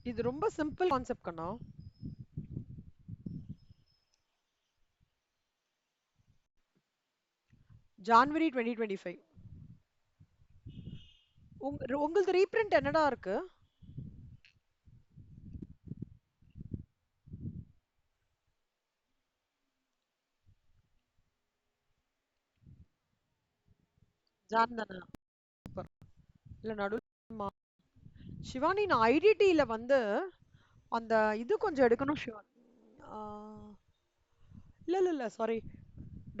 இது ரொம்ப simple concept கண்ணா. January 2025. உங்களது ரீப்ரிண்ட் என்னடா இருக்கு? ஜான் தானே? சூப்பர். இல்ல நடுவுல சிவானி, நான் ஐடிடில வந்து அந்த இது கொஞ்சம் எடுக்கணும் சிவானி. ஆ, இல்ல சாரி.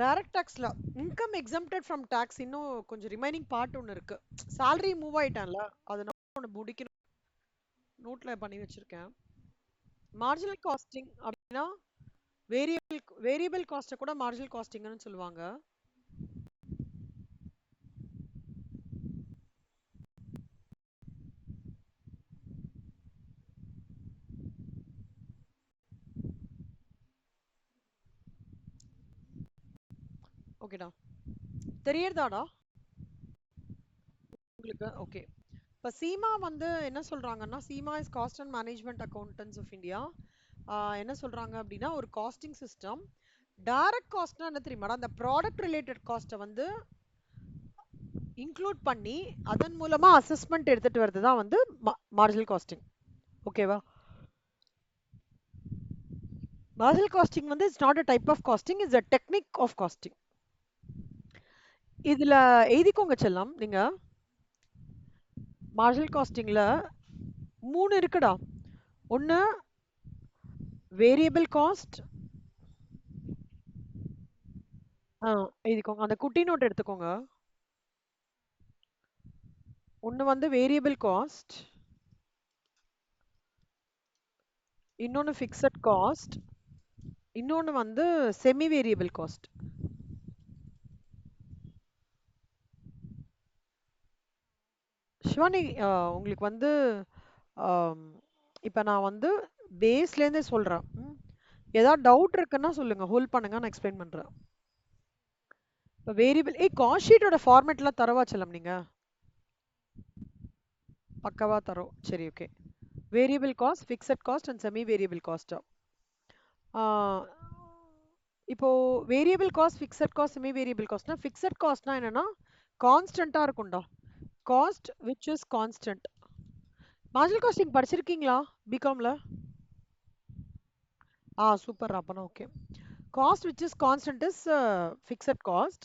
டைரக்ட் டாக்ஸ்ல இன்கம் எக்ஸம்ப்டட் ஃப்ரம் டாக்ஸ் இன்னும் கொஞ்சம் ரிமைனிங் பார்ட் ஒன்னு இருக்கு. salary மூவ் ஆயிட்டான்ல, அது நான் ஒன்னு முடிக்கணும். நோட்ல பண்ணி வச்சிருக்கேன். மார்ஜினல் காஸ்டிங் அப்படின்னா வேரியபிள் வேரியபிள் காஸ்ட்டை கூட மார்ஜினல் காஸ்டிங்னு சொல்லுவாங்க. ஓகேடா, தெரியறதாடா உங்களுக்கு? ஓகே. இப்போ சீமா வந்து என்ன சொல்றாங்கன்னா, CMA is cost and management accountants of India. என்ன சொல்றாங்க அப்படின்னா, ஒரு காஸ்டிங் சிஸ்டம். டைரக்ட் காஸ்ட்னா என்ன தெரியுமாடா? அந்த ப்ராடக்ட் ரிலேட்டட் காஸ்ட்டை வந்து இன்க்ளூட் பண்ணி அதன் மூலமா அசஸ்மெண்ட் எடுத்துட்டு வரது தான் வந்து மார்ஜினல் காஸ்டிங். ஓகேவா? மார்ஜினல் காஸ்டிங் வந்து it's not a type of costing, it's a technique of costing. இதுல எழுதிக்கோங்க செல்லம், நீங்க மார்ஜினல் காஸ்டிங்ல 3 இருக்குடா. ஒன்னு வேரியபிள் காஸ்ட். எழுதிக்கோங்க, அந்த குட்டி நோட் எடுத்துக்கோங்க. ஒன்னு வந்து வேரியபிள் காஸ்ட், இன்னொன்னு ஃபிக்ஸட் காஸ்ட், இன்னொன்னு வந்து செமி வேரியபிள் காஸ்ட். சிவானி, உங்களுக்கு வந்து இப்போ நான் வந்து பேஸ்லேருந்தே சொல்கிறேன். ஏதாவது டவுட் இருக்குன்னா சொல்லுங்க, ஹோல்ட் பண்ணுங்க, நான் எக்ஸ்பிளைன் பண்ணுறேன். இப்போ வேரியபிள் காஸ்ட் ஷீட்டோட ஃபார்மேட்லாம் தரவா செல்லம் நீங்க? பக்கவா தரோம், சரி okay. Variable cost, fixed cost and semi variable காஸ்ட்டா? இப்போ variable cost, fixed cost, semi variable காஸ்ட்னா, ஃபிக்ஸட் காஸ்ட்னா என்னன்னா கான்ஸ்டன்ட்டா இருக்கும்டா. Cost which is constant. Marginal costing படிச்சிருக்கீங்களா பிகாம்ல? சூப்பர், அப்பனா okay. Cost which is constant is fixed cost.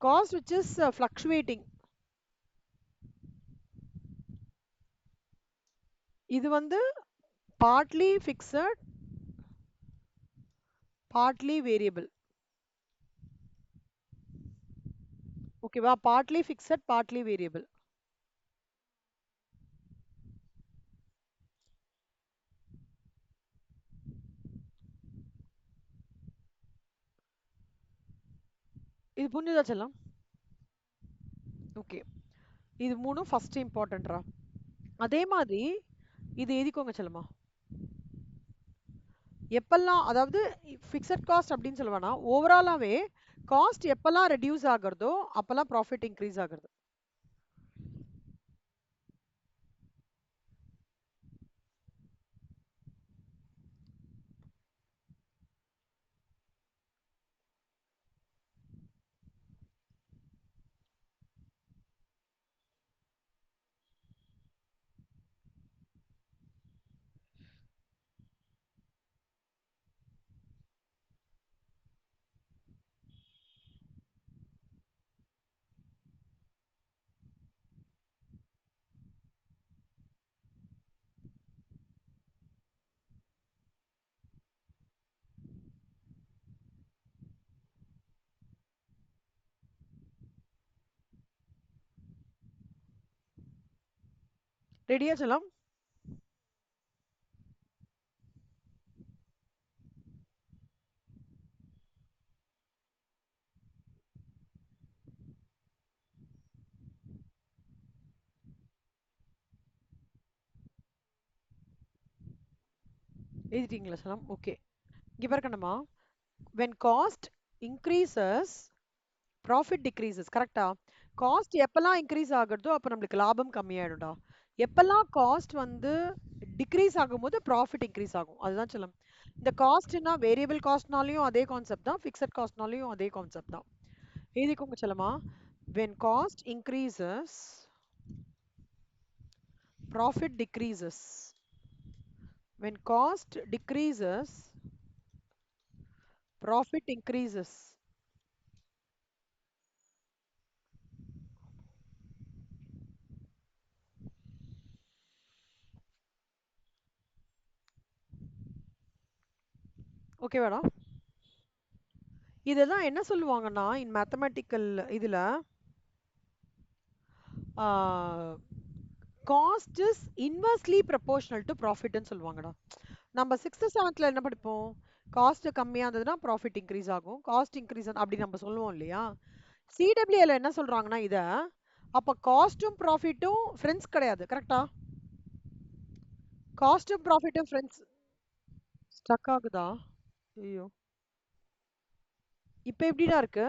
Cost which is fluctuating. இது வந்து partly fixed, partly variable. ஓகேவா? partly fixed, partly variable. இது புரிஞ்சுதா செல்லம்? ஓகே. இது மூணும் ஃபர்ஸ்ட் இம்பார்ட்டன்ட்ரா. அதே மாதிரி இது எழுதிக்கோங்க செல்லம்மா. எப்பெல்லாம், அதாவது ஃபிக்ஸட் காஸ்ட் அப்படின்னு சொல்லுவானா, ஓவராலாவே காஸ்ட் எப்பெல்லாம் ரெடியூஸ் ஆகுறதோ அப்பெல்லாம் ப்ராஃபிட் இன்க்ரீஸ் ஆகுறது. ரெடியா செல்லம்? எழுதிட்டீங்களா செல்லம்? ஓகே. இங்க பாருக்கணுமா, when cost increases profit decreases. கரெக்டா? காஸ்ட் எப்பெல்லாம் இன்க்ரீஸ் ஆகுறதோ அப்ப நம்மளுக்கு லாபம் கம்மியாயிடும்டா. எப்பெல்லாம் காஸ்ட் வந்து டிக்ரீஸ் ஆகும்போது ப்ராஃபிட் இன்க்ரீஸ் ஆகும். அதுதான் சொல்லம். இந்த காஸ்ட்னா வேரியபிள் காஸ்ட்னாலயும் அதே கான்செப்ட் தான், ஃபிக்ஸட் காஸ்ட்னாலயும் அதே கான்செப்ட் தான். எழுதிக்கோங்க செல்லமா. when cost increases profit decreases. when cost decreases profit increases. ஓகேவாடா? இதெல்லாம் என்ன சொல்லுவாங்கன்னா இன் மேத்தமேட்டிக்கல் இதுல cost is inversely proportional to ப்ராஃபிட்னு சொல்லுவாங்கடா. நம்ம சிக்ஸ்த் செவன்த்ல என்ன படிப்போம்? காஸ்ட் கம்மியா இருந்ததுன்னா ப்ராஃபிட் இன்க்ரீஸ் ஆகும், காஸ்ட் இன்க்ரீஸ் அப்படி நம்ம சொல்லுவோம் இல்லையா? சிடபிள்யூல என்ன சொல்றாங்கன்னா இத அப்ப காஸ்டும் ப்ராஃபிட்டும் ஃப்ரெண்ட்ஸ் கிடையாது, கரெக்டா? காஸ்டும் ப்ராஃபிட்டும் ஃப்ரெண்ட்ஸ். ஸ்டக் ஆகுதா? ஐயோ, இப்ப எப்படிடா இருக்கு?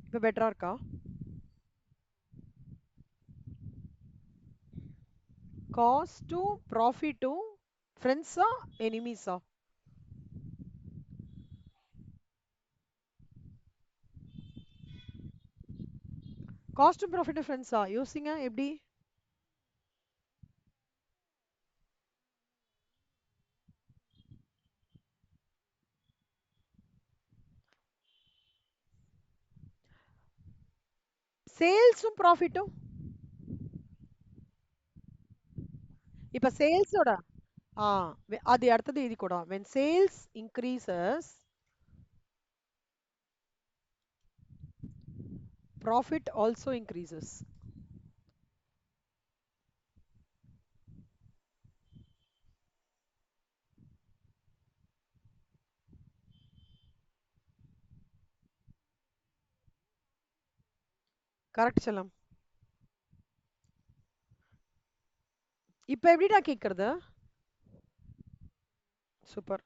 இப்ப பெட்டரா இருக்கா? காஸ்டும் ப்ராஃபிட்டும் ஃப்ரெண்ட்ஸா எனிமீஸா? காஸ்டும் ப்ராஃபிட்டும் ஃப்ரெண்ட்ஸா? யோசிங்க எப்படி. சேல்ஸும் ப்ராஃபிட்டும் இப்ப சேல்ஸோட அது அடுத்தது எழுதிக்கோடா. when sales increases profit also increases. Correct செல்லம். இப்ப எப்படிடா கேக்குறது? சூப்பர்.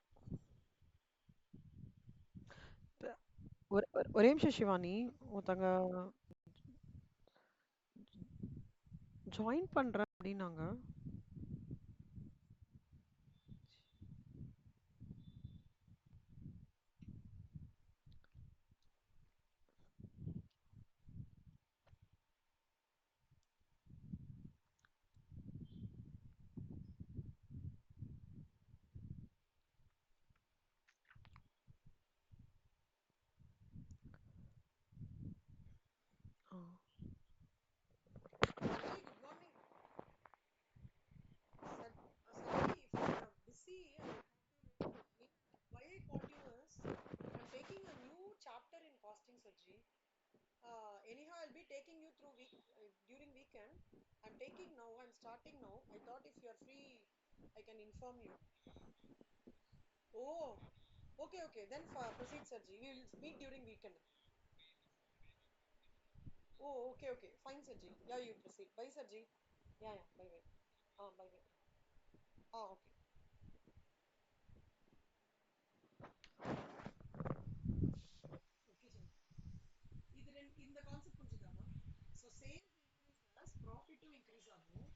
ஒரே நிமிஷம் சிவானி, ஒருத்தங்க ஜாயின் பண்றேன் அப்படின்னாங்க. ஆ. Why I called you is I'm taking a new chapter in costing, Sajji. Anyhow, I'll be taking you through during weekend. I'm taking now. I'm starting now. I thought if you're free, I can inform you. Oh, okay, okay. Then proceed, Sajji. We will meet during weekend. Oh, okay, okay. Fine, Sajji. Yeah, you proceed. Bye, Sajji. Yeah, yeah. Bye, bye. Bye, bye. Okay. Okay, இந்த concept புரிஞ்சுதாமா? So sales increase ப்ராஃபிட்டும் increase ஆகும்.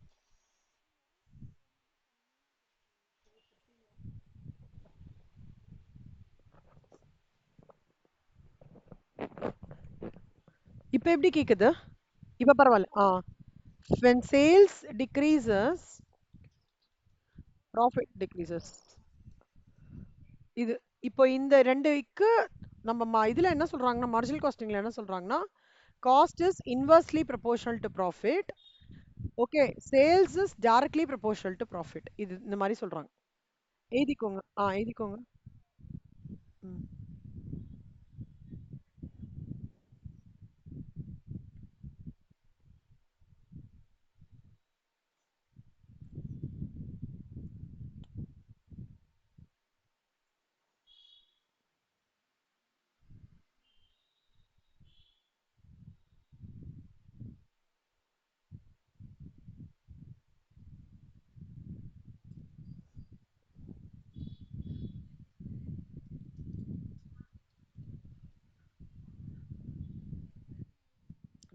இப்போ எப்படி கேக்குது? இப்போ பரவாயில்ல. when sales decreases profit decreases. இது இப்போ இந்த ரெண்டுக்கு நம்ம இதுல என்ன சொல்றாங்கன்னா, மார்ஜினல் காஸ்டிங்ல என்ன சொல்றாங்கன்னா, cost is inversely proportional to profit. Okay, sales is directly proportional to profit. இது இந்த மாதிரி சொல்றாங்க. எழுதிக்கோங்க. எழுதிக்கோங்க.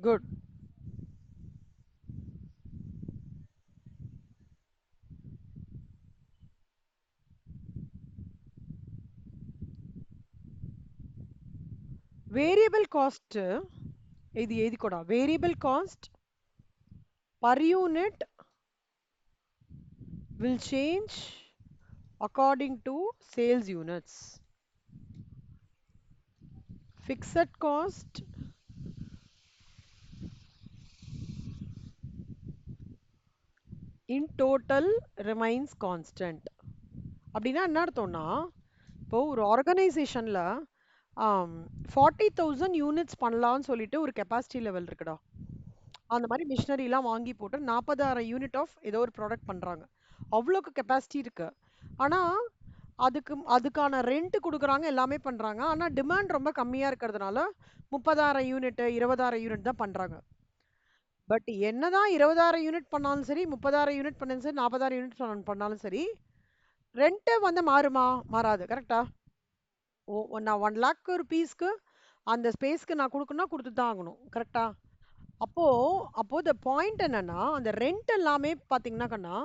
குட். வேரியபிள் காஸ்ட் இது எழுதிக்கோடா. Variable cost per unit will change according to sales units. Fixed cost in total remains constant. அப்படின்னா என்ன அர்த்தம்னா, இப்போ ஒரு ஆர்கனைசேஷன்ல 40,000 யூனிட்ஸ் பண்ணலாம்னு சொல்லிட்டு ஒரு கெப்பாசிட்டி லெவல் இருக்குடா. அந்த மாதிரி மிஷினரிலாம் வாங்கி போட்டு 40,000 யூனிட் ஆஃப் ஏதோ ஒரு ப்ராடக்ட் பண்றாங்க. அவ்வளோக்கு கெப்பாசிட்டி இருக்கு. ஆனா அதுக்கான ரெண்ட் குடுக்குறாங்க, எல்லாமே பண்றாங்க. ஆனா டிமாண்ட் ரொம்ப கம்மியா இருக்கிறதுனால 30,000 யூனிட் 20,000 யூனிட் தான் பண்றாங்க. பட் என்னதான் 20,000 யூனிட் பண்ணாலும் சரி, 30,000 யூனிட் பண்ணாலும் சரி, 40,000 யூனிட் பண்ணாலும் சரி, ரெண்ட் வந்து மாறுமா? மாறாது. கரெக்டா? நான் 1 லேக் ருபீஸ்க்கு அந்த ஸ்பேஸ்க்கு நான் குடுக்கணும்னா குடுத்து தான் ஆகணும். கரெக்டா? அப்போ அப்போ த பாயிண்ட் என்னன்னா, அந்த ரெண்ட் எல்லாமே பாத்தீங்கன்னா கண்ணா,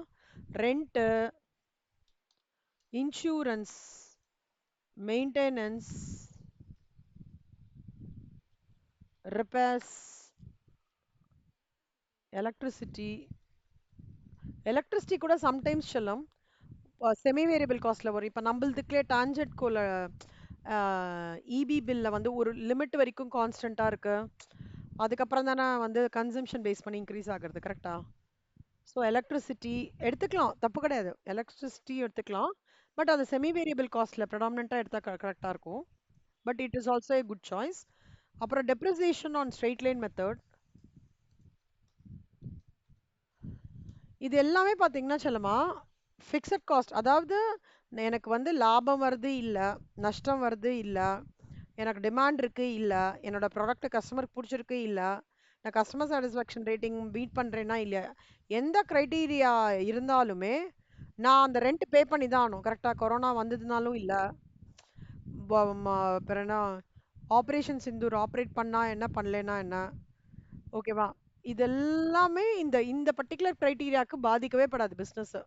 rent, insurance, maintenance, repairs, electricity electricity கூட சம்டைம்ஸ் செல்லம் செமி வேரியபிள் காஸ்ட்ல வரும். இப்போ நம்மளுதுக்குள்ளே டான்ஜெட்கோல இபி பில்ல வந்து ஒரு லிமிட் வரைக்கும் கான்ஸ்டன்டா இருக்கு. அதுக்கப்புறம் தானே வந்து கன்சம்ஷன் பேஸ் பண்ணி இன்க்ரீஸ் ஆகுறது. கரெக்டா? ஸோ எலக்ட்ரிசிட்டி எடுத்துக்கலாம், தப்பு கிடையாது. எலக்ட்ரிசிட்டி எடுத்துக்கலாம். பட் அது செமி வேரியபிள் காஸ்ட்ல ப்ரெடாமினெண்ட்டாக எடுத்தா கரெக்டாக இருக்கும். But it is also a good choice. அப்புறம் depreciation on straight line method. இது எல்லாமே பார்த்தீங்கன்னா செல்லமா ஃபிக்ஸட் காஸ்ட். அதாவது எனக்கு வந்து லாபம் வருது இல்ல, நஷ்டம் வருது இல்ல, எனக்கு டிமாண்ட் இருக்கு இல்ல, என்னோட ப்ராடக்ட் கஸ்டமருக்கு பிடிச்சிருக்கு இல்ல, நான் கஸ்டமர் சாட்டிஸ்ஃபேக்ஷன் ரேட்டிங் மீட் பண்றேன்னா இல்ல, எந்த கிரைட்டீரியா இருந்தாலுமே நான் அந்த ரெண்ட் பே பண்ணி தான் ஆகணும். கரெக்டா? கொரோனா வந்ததுனாலும் இல்ல, அப்புறம் என்ன, ஆப்ரேஷன் சிந்தூர் ஆப்ரேட் பண்ணா என்ன, பண்ணலைன்னா என்ன, ஓகேவா? இதெல்லாமே இந்த இந்த பர்டிகுலர் கிரைட்டீரியாவுக்கு பாதிக்கவே படாது பிஸ்னஸ்.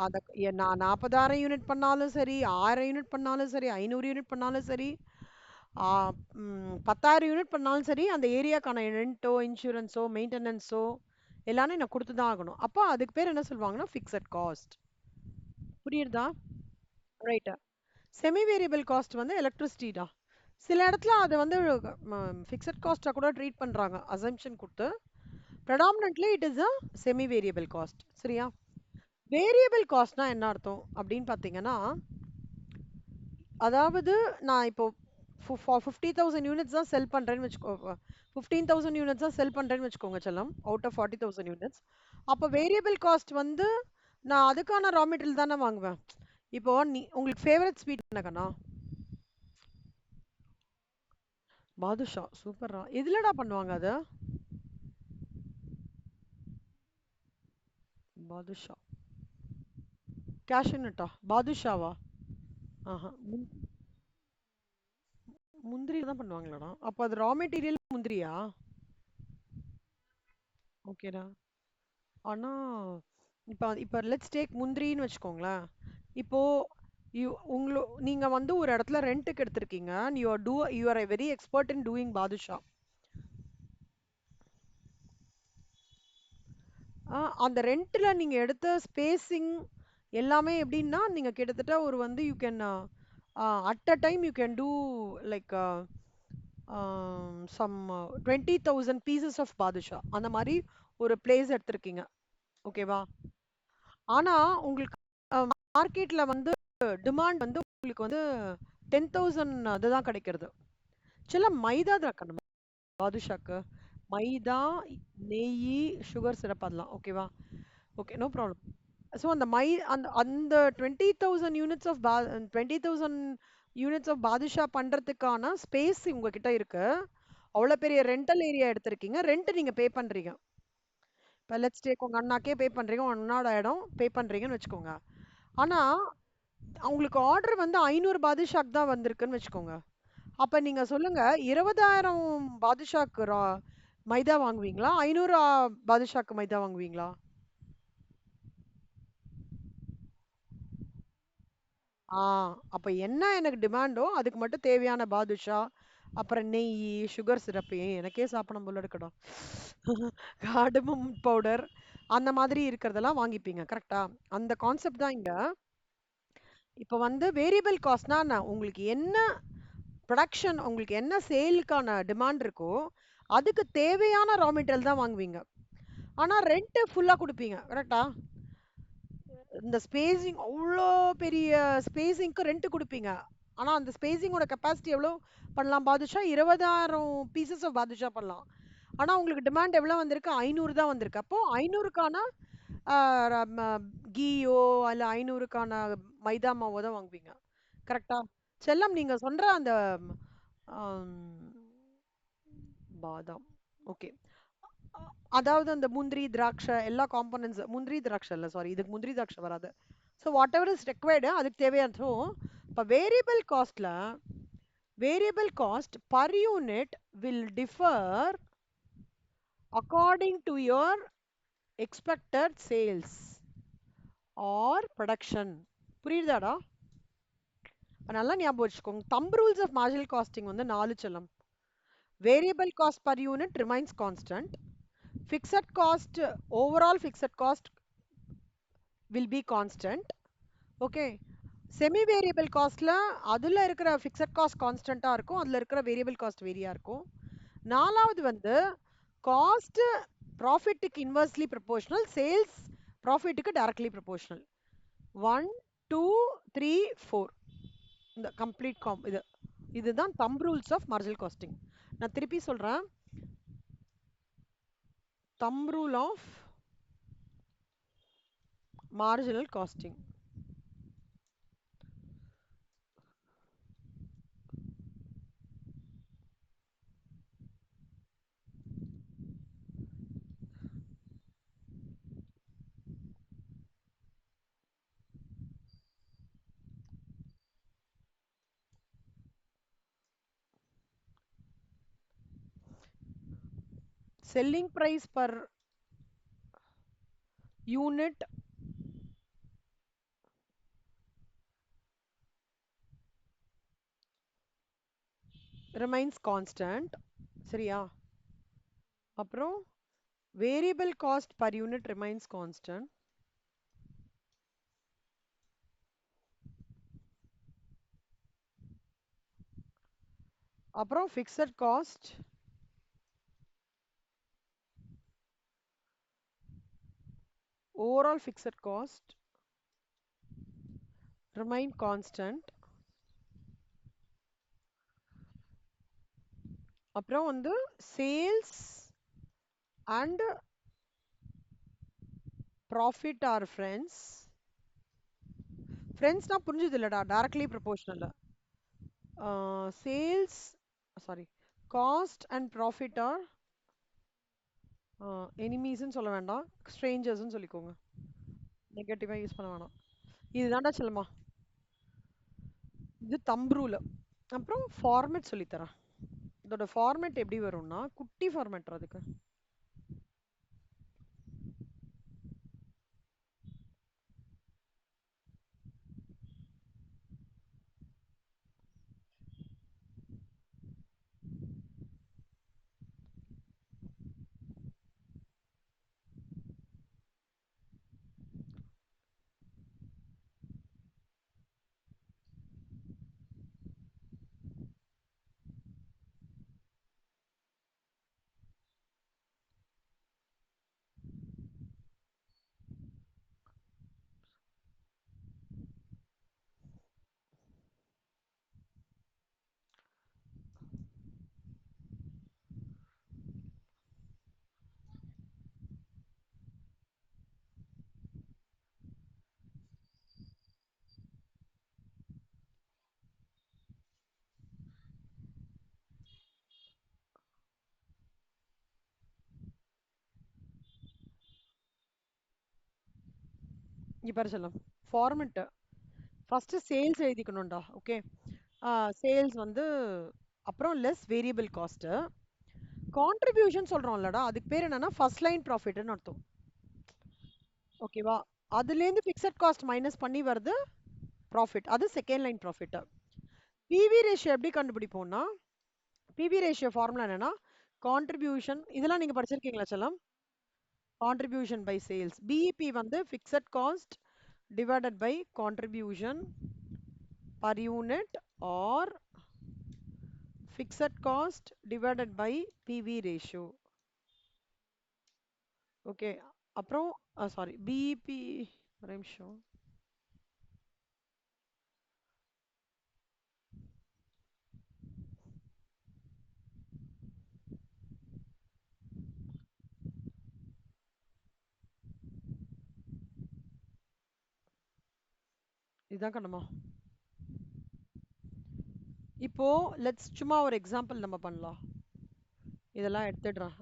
அத நான் 40,000 யூனிட் பண்ணாலும் சரி, 1000 யூனிட் பண்ணாலும் சரி, 500 யூனிட் பண்ணாலும் சரி, 10,000 யூனிட் பண்ணாலும் சரி, அந்த ஏரியாக்கான ரெண்டோ, இன்சூரன்ஸோ, மெயின்டெனன்ஸோ எல்லாமே நான் கொடுத்து தான் ஆகணும். அப்போ அதுக்கு பேர் என்ன சொல்லுவாங்கன்னா ஃபிக்ஸட் காஸ்ட். புரியுறதா? ரைட். செமி வேரியபிள் காஸ்ட் வந்து எலக்ட்ரிசிட்டிடா. சில இடத்துல அது வந்து ஃபிக்ஸட் காஸ்டா கூட ட்ரீட் பண்றாங்க அசம்ஷன் கொடுத்து. predominantly it is a semi variable cost. சரியா? வேரியபிள் காஸ்ட்னா என்ன அர்த்தம் அப்படின்னு பார்த்தீங்கன்னா, அதாவது நான் இப்போ 50,000 யூனிட்ஸ் தான் செல் பண்றேன்னு வச்சுக்கோ, 15,000 யூனிட்ஸ் தான் செல் பண்றேன்னு வச்சுக்கோங்க செல்லம், அவுட் ஆஃப் 40,000 யூனிட்ஸ். அப்போ வேரியபிள் காஸ்ட் வந்து நான் அதுக்கான ரா மெட்டீரியல் தானே வாங்குவேன். இப்போ உங்களுக்கு ஃபேவரட் ஸ்வீட் என்னக்கண்ணா? பாதுஷா. சூப்பர்ரா. எதுலடா பண்ணுவாங்க அத? பாதுஷா. கேஷ்யூ நட்டா? பாதுஷாவா? ஆஹா. முந்திரில தான் பண்ணுவாங்களாடா? அப்போ அது ரா மெட்டீரியல் முந்திரியா? ஓகேடா. ஆனா இப்ப இப்ப லெட்ஸ் டேக் முந்திரின்னு வச்சுக்கோங்களேன். இப்போ நீங்க வந்து ஒரு இடத்துல ரெண்ட்டுக்கு எடுத்திருக்கீங்க. You are a very expert in doing badusha. அந்த ரெண்ட்ல நீங்க எடுத்த ஸ்பேசிங் எல்லாமே எப்படின்னா, நீங்க கிட்டத்தட்ட ஒரு வந்து you can at a time you can do like some 20,000 pieces of badusha. அந்த மாதிரி ஒரு பிளேஸ் எடுத்திருக்கீங்க. ஓகேவா? ஆனா உங்களுக்கு மார்க்கெட்ல வந்து டிமாண்ட் வந்து உங்களுக்கு வந்து 10,000 அதுதான் கிடைக்கிறது. சில மைதா தான் கண்ணு பாதுஷாக்கு. மைதா, நெய், சுகர் சிரப் அதெல்லாம். ஓகேவா? Okay, no problem. ஸோ அந்த அந்த அந்த 20,000 யூனிட்ஸ் ஆஃப் 20,000 யூனிட்ஸ் ஆஃப் பாதுஷா பண்றதுக்கான ஸ்பேஸ் உங்ககிட்ட இருக்கு. அவ்வளோ பெரிய ரெண்டல் ஏரியா எடுத்திருக்கீங்க. ரெண்ட் நீங்க பே பண்றீங்க. இப்போ லெட்ஸ் டேக் உங்க அண்ணாக்கே பே பண்றீங்க. உங்க அண்ணாவோட இடம் பே பண்றீங்கன்னு வச்சுக்கோங்க. ஆனா உங்களுக்கு ஆர்டர் வந்து 500 பாதுஷாக்கு தான் வந்திருக்குன்னு வச்சுக்கோங்க. அப்ப நீங்க சொல்லுங்க, 20,000 பாதுஷாக்கு மைதா வாங்குவீங்களா? 500 பாதுஷாக்கு மைதா வாங்குவீங்களா? ஆ அப்ப என்ன எனக்கு டிமாண்டோ அதுக்கு மட்டும் தேவையான பாதுஷா, அப்புறம் நெய், சுகர் சிரப் எனக்கே சாப்பிடணும் போல இருக்கட்டும். கார்டமம் பவுடர் அந்த மாதிரி இருக்கிறதெல்லாம் வாங்கிப்பீங்க. கரெக்ட்டா? அந்த கான்செப்ட் தான் இங்க. இப்ப வந்து வேரியபிள் காஸ்ட்னா உங்களுக்கு என்ன ப்ரொடக்ஷன் உங்களுக்கு என்ன சேலுக்கான டிமாண்ட் இருக்கோ, அதுக்கு தேவையான ரா மெட்டீரியல் தான் வாங்குவீங்க. ஆனா ரெண்ட் ஃபுல்லா குடுப்பீங்க. கரெக்ட்டா? இந்த ஸ்பேசிங் அவ்ளோ பெரிய ஸ்பேசிங்க்கு ரெண்ட் குடுப்பீங்க. ஆனா அந்த ஸ்பேசிங்கோட கெப்பாசிட்டி எவ்வளோ பண்ணலாம் பாதுஷா? 20,000 பீசஸ் ஆஃப் பாதுஷா பண்ணலாம். ஆனா உங்களுக்கு டிமாண்ட் எவ்வளோ வந்திருக்கு? 500 தான் வந்திருக்கு. அப்போ 500க்கான ஆ ம கீயோ அல்ல 500க்கான மைதா மாவோ தான் வாங்குவீங்க. கரெக்ட்டா? செல்லம் நீங்க சொல்ற அந்த ஆம், பாதாம். ஓகே. அ அதாவது அந்த முந்திரி, திராட்சை எல்லா காம்போனன்ட்ஸ் முந்திரி, திராட்சை இல்ல சாரி. இதுக்கு முந்திரி, திராட்சை வராது. So whatever is required அதுக்கு தேவையான ஸோ இப்போ variable cost per unit will differ according to your expected sales or production. புரியுதாடா? நல்லா ஞாபகம் வச்சுக்கோங்க. Thumb rules of marginal costing வந்து 4 செல்லம். Variable cost per unit remains constant. Fixed cost overall fixed cost will be constant. Okay. Semi variable காஸ்ட்ல அதுல இருக்கிற fixed cost கான்ஸ்டன்ட்டா இருக்கும். அதுல இருக்கிற வேரியபிள் காஸ்ட் வேரியா இருக்கும். நாலாவது வந்து காஸ்ட் ப்ராஃபிட்டுக்கு இன்வெர்ஸ்லி ப்ரொபோர்ஷனல், சேல்ஸ் ப்ராஃபிட்டுக்கு டைரக்ட்லி ப்ரொபோர்ஷனல். 1 2 3 4 இந்த கம்ப்ளீட் இதுதான் thumb rules of marginal costing. நான் திருப்பி சொல்றேன். Thumb rule of marginal costing. Selling price per unit remains constant. சரியா? அப்புறம் variable cost per unit remains constant. அப்புறம் fixed cost overall fixed cost remain constant. அப்புறம் வந்து sales and profit are friends. ஃப்ரெண்ட்ஸ்னா புரிஞ்சது இல்லடா, directly proportional. Sales sorry cost and profit are எனிமீஸ்ன்னு சொல்ல வேண்டாம், ஸ்ட்ரேஞ்சர்ஸ்ன்னு சொல்லிக்கோங்க. நெகட்டிவாக யூஸ் பண்ண வேணாம். இதுதான்டா செல்லுமா, இது தம்ப் ரூல். அப்புறம் ஃபார்மேட் சொல்லித்தரேன். இதோட ஃபார்மேட் எப்படி வரும்னா குட்டி ஃபார்மேட். அதுக்கு இங்க பாரு செல்லம், ஃபார்மேட் ஃபர்ஸ்ட் சேல்ஸ் எழுதிக்கணும்டா. ஓகே. சேல்ஸ் வந்து அப்புறம் லெஸ் வேரியபிள் காஸ்ட் கான்ட்ரிபியூஷன் சொல்றோம்லடா, அதுக்கு பேர் என்னன்னா ஃபர்ஸ்ட் லைன் ப்ராஃபிட்னு அர்த்தம். ஓகேவா? அதுலேருந்து ஃபிக்ஸட் காஸ்ட் மைனஸ் பண்ணி வருது ப்ராஃபிட், அது second line profit. PV ratio எப்படி கண்டுபிடிப்போம்னா பிவி ரேஷியோ ஃபார்முலா என்னன்னா கான்ட்ரிபியூஷன் இதெல்லாம் நீங்க படிச்சிருக்கீங்களா செல்லம்? Contribution by sales. பிஇபி வந்து fixed cost divided by contribution per unit or fixed cost divided by PV ratio. Okay. அப்புறம் சாரி பிஇபி ஒரு நிமிஷம். இதான் கண்ணம்மா. இப்போ லெட்ஸ் சும்மா ஒரு எக்ஸாம்பிள் நம்ம பண்ணலாம். இதெல்லாம் எடுத்துடுறேன்.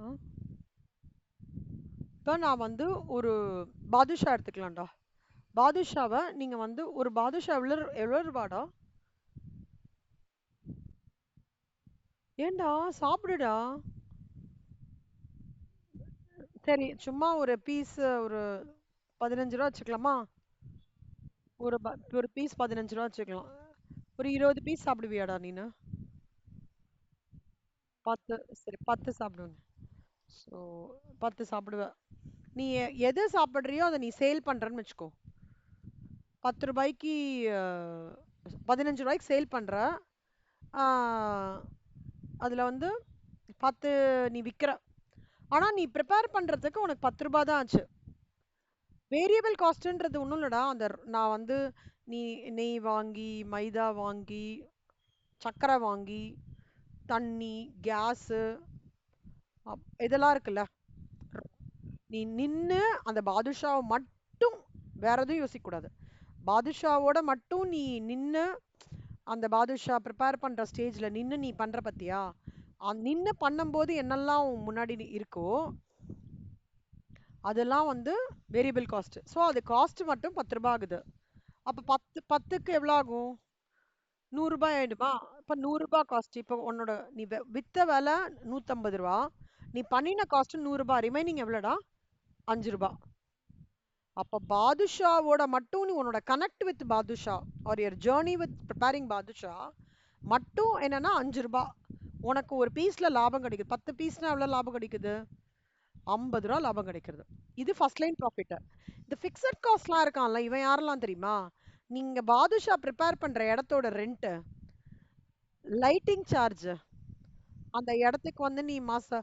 இப்போ நான் வந்து ஒரு பாதுஷா எடுத்துக்கலாம்டா. பாதுஷாவை நீங்க வந்து ஒரு பாதுஷா எவ்வளோ ரூபாடா? ஏன்டா சாப்பிடுடா. சரி சும்மா ஒரு பீஸ் ஒரு 15 ரூபா வச்சுக்கலாமா? ஒரு ஒரு பீஸ் 15 ரூபா வச்சுக்கலாம். ஒரு 20 பீஸ் சாப்பிடுவியாடா நீனு? 10 சரி 10 சாப்பிடுவேன். ஸோ 10 சாப்பிடுவேன். நீ எது சாப்பிட்றியோ அதை நீ சேல் பண்றன்னு வச்சுக்கோ. 10 ரூபாய்க்கு 15 ரூபாய்க்கு சேல் பண்ற. அதுல வந்து 10 நீ விக்கிற. ஆனா நீ ப்ரிப்பேர் பண்றதுக்கு உனக்கு 10 ரூபா தான் ஆச்சு. வேரியபிள் காஸ்ட்ன்றது ஒன்றும் இல்லடா. அந்த நான் வந்து நீ நெய் வாங்கி மைதா வாங்கி சர்க்கரை வாங்கி தண்ணி கேஸு இதெல்லாம் இருக்குல்ல. நீ நின்று அந்த பாதுஷாவை மட்டும் வேற எதுவும் யோசிக்கக்கூடாது. பாதுஷாவோட மட்டும் நீ நின்று அந்த பாதுஷா ப்ரிப்பேர் பண்ற ஸ்டேஜ்ல நின்று நீ பண்ற பத்தியா? நின்று பண்ணும்போது என்னெல்லாம் முன்னாடி இருக்கோ அதெல்லாம் வந்து வேரியபிள் காஸ்ட். ஸோ அது காஸ்ட் மட்டும் 10 ரூபாய் ஆகுது. அப்போ 10க்கு எவ்வளோ ஆகும்? 100 ரூபாய் ஆயிடுமா? இப்போ 100 ரூபாய் காஸ்ட். இப்போ உன்னோட நீ வித்த விலை 150 ரூபா, நீ பண்ணின காஸ்ட் 100 ரூபாய், ரிமைனிங் எவ்வளோடா? 5 ரூபாய். அப்போ பாதுஷாவோட மட்டும் நீ உன்னோட connect with badusha or your journey with preparing badusha மட்டும் என்னன்னா 5 ரூபாய். உனக்கு ஒரு பீஸ்ல லாபம் கிடைக்குது. 10 பீஸ்னா எவ்வளோ லாபம் கிடைக்குது? 50 ரூபா லாபம் கிடைக்கிறது. இது ஃபர்ஸ்ட் லைன் ப்ராஃபிட். இந்த ஃபிக்ஸட் காஸ்ட்லாம் இருக்கான்ல, இவன் யாரெல்லாம் தெரியுமா? நீங்க பாதுஷா ப்ரிப்பேர் பண்ற இடத்தோட ரெண்ட், லைட்டிங் சார்ஜ், அந்த இடத்துக்கு வந்து நீ மாச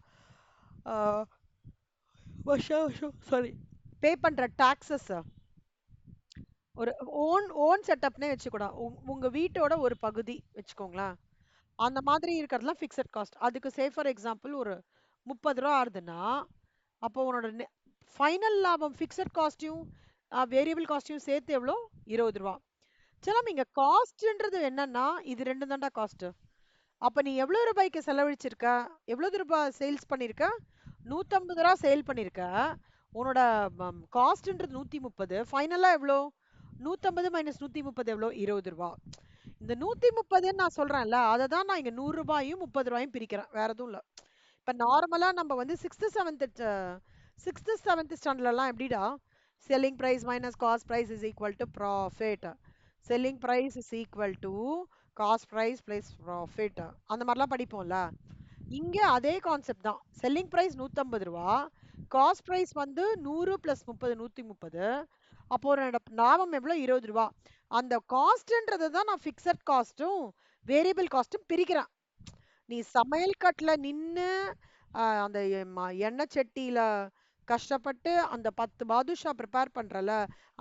வருஷம் வருஷம் சாரி பே பண்ற டாக்ஸஸ், ஒரு ஓன் ஓன் செட்டப்னே வச்சுக்கூடா. உங்க வீட்டோட ஒரு பகுதி வச்சுக்கோங்களேன். அந்த மாதிரி இருக்கிறதுலாம் ஃபிக்ஸட் காஸ்ட். அதுக்கு சே ஃபார் எக்ஸாம்பிள் ஒரு 30 ரூபா ஆறுதுன்னா, அப்போ உன்னோட ஃபைனல் லாபம் ஃபிக்ஸட் காஸ்ட்டையும் வேரியபிள் காஸ்ட்டையும் சேர்த்து எவ்வளோ? 20 ரூபா. சரி இங்க காஸ்ட்ன்றது என்னன்னா இது ரெண்டு தான்டா காஸ்ட். அப்ப நீ எவ்வளவு ரூபாய்க்கு செலவழிச்சிருக்க? எவ்வளவு ரூபாய் சேல்ஸ் பண்ணிருக்க? 150 ரூபா சேல் பண்ணிருக்க. உன்னோட காஸ்ட்ன்றது 130. ஃபைனலா எவ்வளோ? 150 மைனஸ் 130 எவ்வளோ? 20 ரூபா. இந்த 130 நான் சொல்றேன்ல, அதை தான் நான் இங்க 100 ரூபாயும் 30 ரூபாயும் பிரிக்கிறேன். வேற எதுவும் இல்ல. இப்ப நார்மலா நம்ம வந்து 6th 7th ஸ்டாண்டர்ட்லாம் எப்படிடா? Selling price minus cost price is equal to profit. Selling price is equal to cost price plus profit. அந்த மாதிரிலாம் படிப்போம்ல. இங்க அதே கான்செப்ட் தான். செல்லிங் பிரைஸ் 150 ரூபா, காஸ்ட் பிரைஸ் வந்து 100 பிளஸ் 30 130. அப்போ ஒரு லாபம் எவ்வளோ? 20 ரூபா. அந்த காஸ்ட்ன்றதை தான் நான் ஃபிக்ஸட் காஸ்ட்டும் வேரியபிள் காஸ்ட்டும் பிரிக்கிறேன். நீ சமையல் கட்டுல நின்னு அந்த எண்ணெய் சட்டியில கஷ்டப்பட்டு அந்த 10 பாதுஷா ப்ரிப்பேர் பண்றல,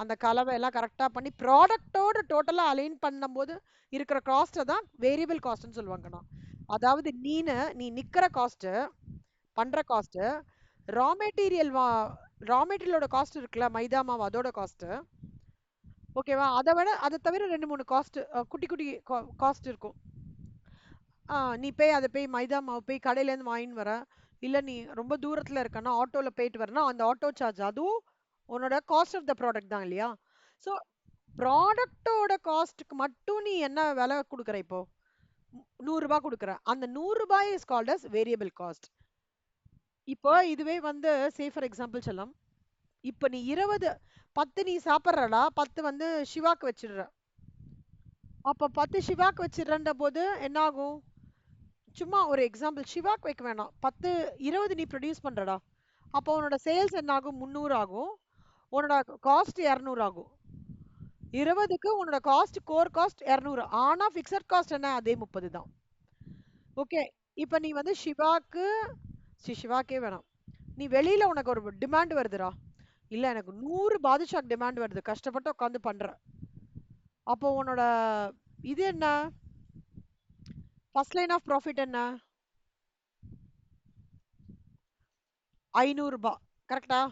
அந்த கலவை எல்லாம் கரெக்டா பண்ணி ப்ராடக்டோட டோட்டலா அலைன் பண்ணும்போது இருக்கிற காஸ்ட்டை தான் வேரியபிள் காஸ்ட்னு சொல்லுவாங்கண்ணா. அதாவது நீ நிக்கிற காஸ்ட், பண்ற காஸ்ட், ரா மெட்டீரியல் ரா மெட்டீரியலோட காஸ்ட் இருக்குல்ல, மைதா மாவு அதோட காஸ்ட், ஓகேவா? அதை விட அதை தவிர 2 3 காஸ்ட், குட்டி குட்டி காஸ்ட் இருக்கும். நீ அதை மைதா மாவு கடையிலேருந்து வாங்கின்னு வர, இல்லை நீ ரொம்ப தூரத்தில் இருக்கன்னா ஆட்டோவில் போயிட்டு வரனா அந்த ஆட்டோ சார்ஜ், அதுவும் உன்னோட காஸ்ட் ஆஃப் த ப்ராடக்ட் தான் இல்லையா? ஸோ ப்ராடக்டோட காஸ்ட்டுக்கு மட்டும் நீ என்ன விலை கொடுக்குற? இப்போ 100 ரூபாய் கொடுக்குற. அந்த 100 ரூபாய் is called as variable cost. இப்போ இதுவே வந்து சே ஃபார் எக்ஸாம்பிள் சொல்லலாம். இப்போ நீ 10 நீ சாப்பிட்றடா, 10 வந்து சிவாக்கு வச்சிடுற. அப்போ 10 சிவாக்கு வச்சிடுறன்ற போது என்ன ஆகும்? சும்மா ஒரு எக்ஸாம்பிள் சிவாக்கு வைக்க வேணாம். 10, 20 நீ ப்ரொடியூஸ் பண்றடா. அப்போ உன்னோட சேல்ஸ் என்ன ஆகும்? 300 ஆகும். உன்னோட காஸ்ட் 200 ஆகும். 20க்கு உன்னோட காஸ்ட் கோர் காஸ்ட் 200. ஆனா ஃபிக்ஸட் காஸ்ட் என்ன? அதே 30 தான். ஓகே. இப்ப நீ வந்து சிவாக்கு சிவாக்கே வேணாம். நீ வெளியில உனக்கு ஒரு டிமாண்ட் வருதுடா. இல்ல எனக்கு 100 பாதுஷாக்கு டிமாண்ட் வருது. கஷ்டப்பட்டு உட்காந்து பண்ற. அப்போ உன்னோட இது என்ன? ஃபர்ஸ்ட் லைன் ஆஃப் ப்ராஃபிட் என்ன? 500 ரூபாய். கரெக்ட்டா?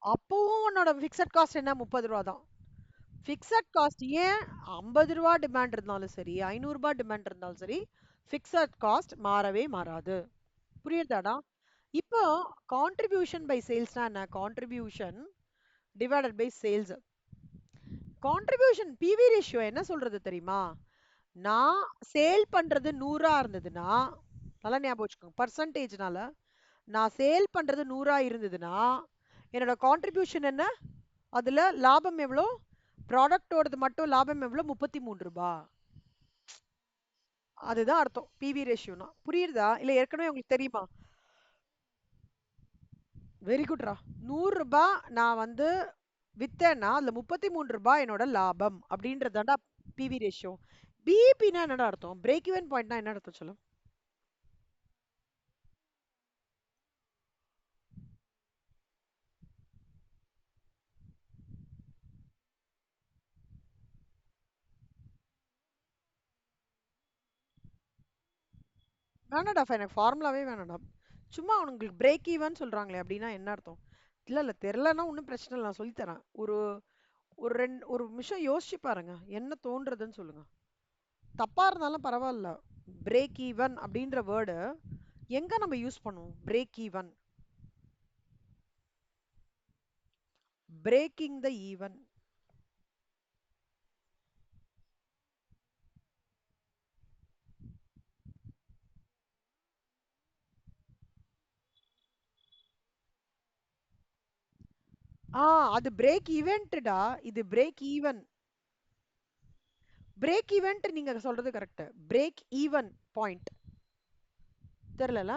அப்பவும் உன்னோட ஃபிக்ஸட் காஸ்ட் என்ன? 30 ரூபா தான். ஃபிக்ஸட் காஸ்ட் ஏன் 50 ரூபா டிமாண்ட் இருந்தாலும் சரி, 500 ரூபாய் டிமாண்ட் இருந்தாலும் சரி, ஃபிக்ஸட் காஸ்ட் மாறவே மாறாது. புரியுதாடா? இப்போ கான்ட்ரிபியூஷன் பை சேல்ஸ்னா என்ன? Contribution divided by sales. Contribution PV ratio என்ன சொல்றது தெரியுமா? நான் சேல் பண்றது 100 இருந்ததுன்னா, நல்லா ஞாபகம் வச்சுக்கோங்க. பர்சன்டேஜ்னால நான் சேல் பண்றது 100 இருந்ததுன்னா, என்னோட கான்ட்ரிபியூஷன் என்ன? அதுல லாபம் எவ்வளோ? ப்ராடக்ட்டோடது மட்டும் லாபம் எவ்வளோ? 33 ரூபாய். அதுதான் அர்த்தம் பிவி ரேஷியோனா. புரியுதா? இல்ல ஏற்கனவே உங்களுக்கு தெரியுமா? வெரி குட்ரா. 100 ரூபாய் நான் வந்து வித்தேன்னா அதுல 33 ரூபாய் என்னோட லாபம் அப்படின்றதாண்டா பிவி ரேஷியோ. பிஇபினா என்னடா அர்த்தம்? பிரேக் ஈவன் பாயிண்ட்னா என்ன அர்த்தம் சொல்லு? வேணாடா எனக்கு ஃபார்முலாவே வேணாடா. சும்மா உங்களுக்கு பிரேக் ஈவன் சொல்றாங்களே அப்படின்னா என்ன அர்த்தம்? இல்ல இல்ல தெரியலன்னா ஒன்றும் பிரச்சனை இல்லை, நான் சொல்லித் தரேன். ஒரு ஒரு நிமிஷம் யோசிச்சு பாருங்க, என்ன தோன்றதுன்னு சொல்லுங்க. தப்பா இருந்தாலும் பரவாயில்ல. பிரேக் ஈவன் அப்படின்ற வேர்டு எங்க நம்ம யூஸ் பண்ணுவோம்? Break even, breaking the even. ஆ அது பிரேக் ஈவென்ட்டா. இது பிரேக் ஈவன். பிரேக் ஈவென்ட் நீங்க சொல்றது கரெக்ட். பிரேக் ஈவன் பாயிண்ட் தெரியல.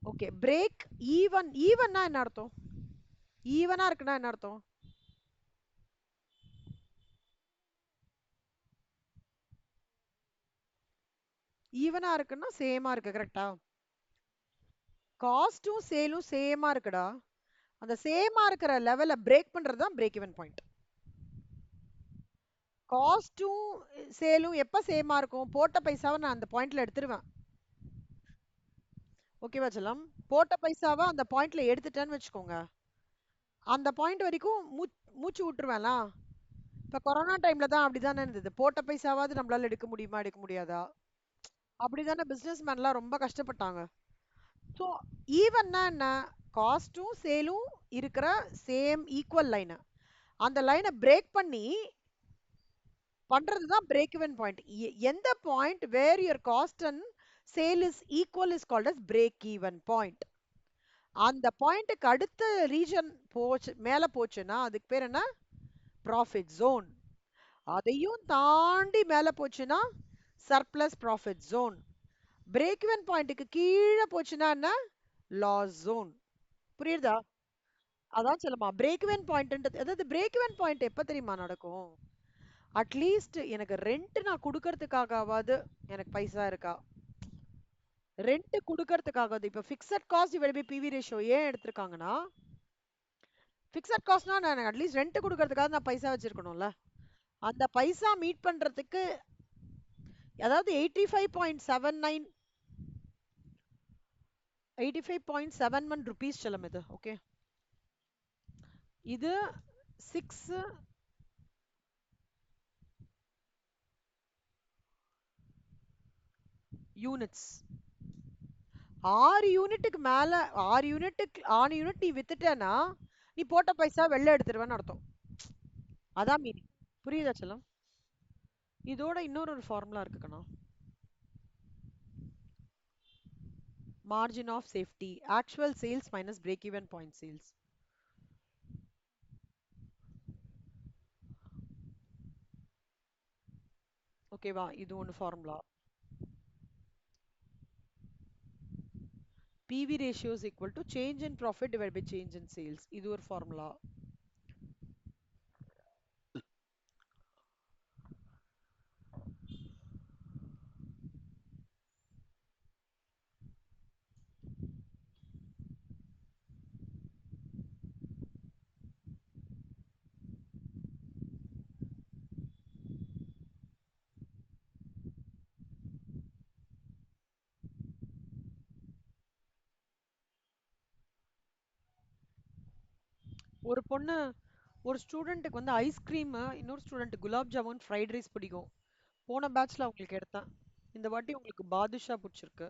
Okay, break even. ஈவன்னா என்ன அர்த்தம்? ஈவனா இருக்குன்னா என்ன அர்த்தம்? ஈவனா இருக்குன்னா சேமா இருக்கு. கரெக்டா? காஸ்டும் சேலும் சேமா இருக்குடா. அந்த சேமா இருக்கிற லெவல பிரேக் பண்றது தான் பிரேக் ஈவன் பாயிண்ட். காஸ்டும் சேலும் எப்ப சேமா இருக்கும்? போட்ட பைசாவை நான் அந்த பாயிண்ட்ல எடுத்துருவேன். ஓகேவா செல்லம்? போட்ட பைசாவை அந்த பாயிண்ட்ல எடுத்துட்டேன்னு வச்சுக்கோங்க. அந்த பாயிண்ட் வரைக்கும் மூச்சு விட்டுருவேன்ல. இப்ப கொரோனா டைம்ல தான் அப்படிதானே இருந்தது. போட்ட பைசாவாவது நம்மளால எடுக்க முடியுமா, எடுக்க முடியாதா? அப்படிதானே பிசினஸ் மேன்லாம் ரொம்ப கஷ்டப்பட்டாங்க. ஸோ ஈவன்னா என்ன? காஸ்ட்டும் சேலும் இருக்கிற சேம் ஈக்குவல் லைனை, அந்த லைனை பிரேக் பண்ணி பண்றது தான் பிரேக் இவன் பாயிண்ட். எந்த point where your cost and sale is equal is called as break even point. அந்த பாயிண்ட்டுக்கு அடுத்த ரீஜன் போச்சு, மேல போச்சுன்னா அதுக்கு பேர் என்ன? Profit zone. அதையும் தாண்டி மேல போச்சுன்னா surplus profit zone. Break even பாயிண்ட்டுக்கு கீழே போச்சுன்னா என்ன? Loss zone. புரியுதா? அதான் சொல்லுமா பிரேக் இவன் பாயிண்ட். அதாவது பிரேக் இவன் பாயிண்ட் எப்ப தெரியுமா நடக்கும்? அட்லீஸ்ட் எனக்கு ரெண்ட் நான் கொடுக்கறதுக்காகவாது எனக்கு பைசா இருக்கா? ரெண்ட் கொடுக்கறதுக்காகவாது. இப்ப fixed cost divide by PV ratio ஏன் எடுத்திருக்காங்கன்னா, ஃபிக்ஸட் காஸ்ட்னா நான் அட்லீஸ்ட் ரெண்ட் கொடுக்கறதுக்காக நான் பைசா வச்சிருக்கணும்ல. அந்த பைசா மீட் பண்றதுக்கு, அதாவது 85.79 85.71 ருபீஸ் செல்லம் இது. ஓகே, இது 6 யூனிட்ஸ். 6 யூனிட்டுக்கு மேல, 6 யூனிட் நீ வித்துட்டேன்னா நீ போட்ட பைசா வெளில எடுத்துருவேன்னு அர்த்தம். அதான் மீனிங். புரியுதா செல்லம்? இதோட இன்னொரு ஃபார்முலா இருக்குக்கண்ணா. Margin of safety, actual sales minus break even point sales. ஓகேவா? இது ஒன்று formula. PV ratio is equal to change in profit divide by change in sales. இது ஒரு ஃபார்முலா. ஒரு பொண்ணு ஒரு ஸ்டூடெண்ட்டுக்கு வந்து ஐஸ்கிரீம், இன்னொரு student gulab jamun fried rice பிடிக்கும். போன பேட்ச்ல அவங்களுக்கு எடுத்தேன். இந்த வாட்டி உங்களுக்கு பாதுஷா பிடிச்சிருக்கு.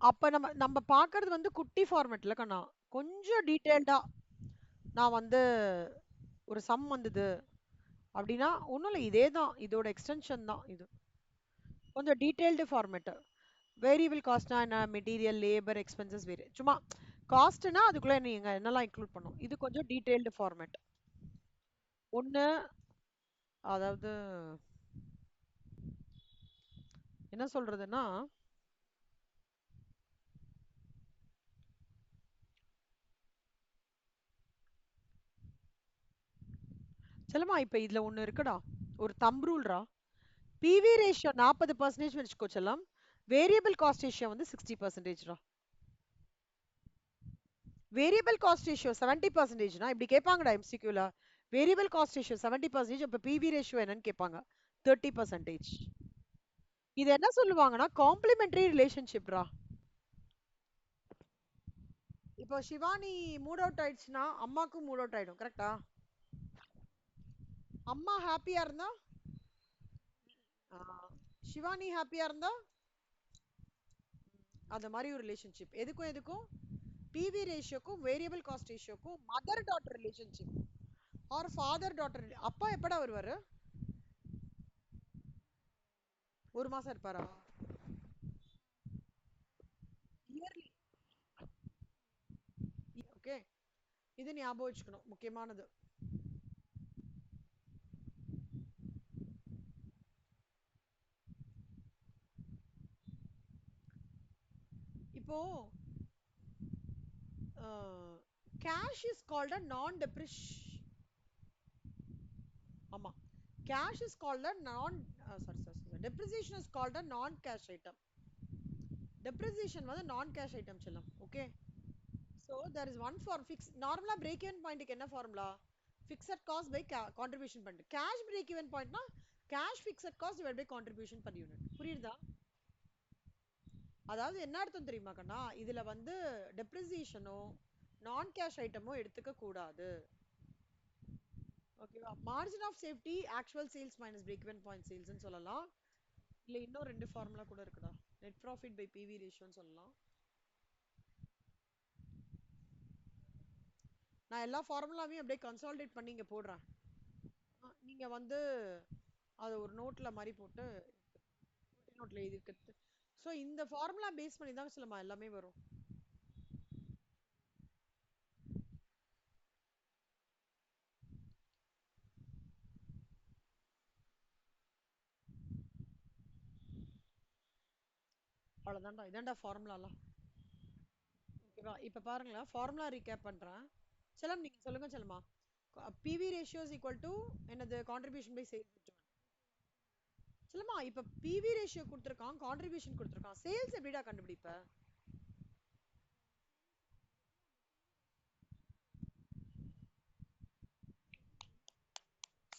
அப்ப நம்ம நம்ம பாக்குறது வந்து குட்டி ஃபார்மேட்ல கண்ணா. கொஞ்சம் டீடைல்டா நான் வந்து ஒரு சம் வந்தது அப்படின்னா ஒன்றும் இல்லை, இதே தான், இதோட எக்ஸ்டென்ஷன் தான் இது. கொஞ்சம் டீடைல்டு ஃபார்மேட். வேரியபிள் காஸ்ட்னா என்ன, மெட்டீரியல் லேபர் எக்ஸ்பென்சஸ் வேறு, சும்மா காஸ்ட்னா அதுக்குள்ள நீங்க என்னெல்லாம் இன்க்ளூட் பண்ணும். இது கொஞ்சம் டீடைல்டு ஃபார்மேட். ஒன்று, அதாவது என்ன சொல்றதுன்னா, செல்லமா இப்ப இதுல ஒண்ணு இருக்குடா, ஒரு தம் ரூல்ரா. பிவி ரேஷியோ 40% வச்சுக்கோ செல்லம். வேரியபிள் காஸ்ட் ரேஷியோ வந்து 60%ரா. வேரியபிள் காஸ்ட் ரேஷியோ 70%னா இப்படி கேட்பாங்கடா எம்சிக்யூல. வேரியபிள் காஸ்ட் ரேஷியோ 70%, அப்ப பிவி ரேஷியோ என்னன்னு கேட்பாங்க. 30%. இது என்ன சொல்லுவாங்கன்னா காம்ப்ளிமெண்டரி ரிலேஷன்ஷிப்ரா. இப்போ சிவானி மூட் அவுட் ஆயிடுச்சுன்னா அம்மாக்கும் மூட் அவுட் ஆயிடும், கரெக்டா? அம்மா ஹாப்பியா இருந்தா ஆ, சிவானி ஹாப்பியா இருந்தா அந்த மாதிரி ஒரு ரிலேஷன்ஷிப். எதுக்கும் எதுக்கும் பிவி ரேஷியோக்கும் வேரியபிள் காஸ்ட் ரேஷியோக்கும் mother daughter relationship or father daughter. அப்பா எப்படா வருவாரு? ஒரு மாசம் இருப்பாரா? இயர்லி. ஓகே, இது ஞாபகம் வச்சுக்கணும், முக்கியமானது. இப்போ கேஷ் இஸ் கால்ட் அ நான் டெப்ரிஷ். ஆமா, cash is called a non sorry depreciation is called a non cash item. Depreciation வந்து நான் கேஷ் ஐட்டம் செல்லம். Okay, so there is one for fix. நார்மலாக பிரேக் ஈவன் பாயிண்ட்டுக்கு என்ன formula? Fixed cost by contribution பண்ணிட்டு. Cash break even பாயிண்ட்னா cash fixed cost divide by contribution per unit. புரியுதா? அதாவது என்ன அர்த்தம் தெரியுமா கண்ணா, இதுல வந்து டெப்ரிசியேஷனோ நான் கேஷ் ஐட்டமோ எடுத்துக்க கூடாது. ஓகேவா? Margin of safety actual sales minus break even point சேல்ஸ்னு சொல்லலாம். இல்ல இன்னும் ரெண்டு ஃபார்முலா கூட இருக்குடா. நெட் ப்ராஃபிட் பை பிவி ரேஷியோன்னு சொல்லலாம். நான் எல்லா ஃபார்முலாவையும் அப்படியே கன்சாலிடேட் பண்ணி இங்க போடுறேன். நீங்க வந்து அதை ஒரு நோட்ல மாதிரி போட்டு நோட்ல எழுதி இருக்கிறது. ஸோ இந்த ஃபார்முலா பேஸ் பண்ணி தான் சொல்லமா எல்லாமே வரும். அவ்வளோதான்டா, இதான்டா ஃபார்முலாலாம். ஓகேவா? இப்போ பாருங்களேன், ஃபார்முலா ரீகேப் பண்ணுறேன். செல்லம் நீங்கள் சொல்லுங்க செல்லமா. PV ratio is equal to என்னது, கான்ட்ரிபியூஷன் பை சேல்ஸ். செல்லமா இப்போ பிவி ரேஷியோ கொடுத்துருக்கான், கான்ட்ரிபியூஷன் கொடுத்துருக்கான், சேல்ஸ் எப்படிடா கண்டுபிடிப்ப?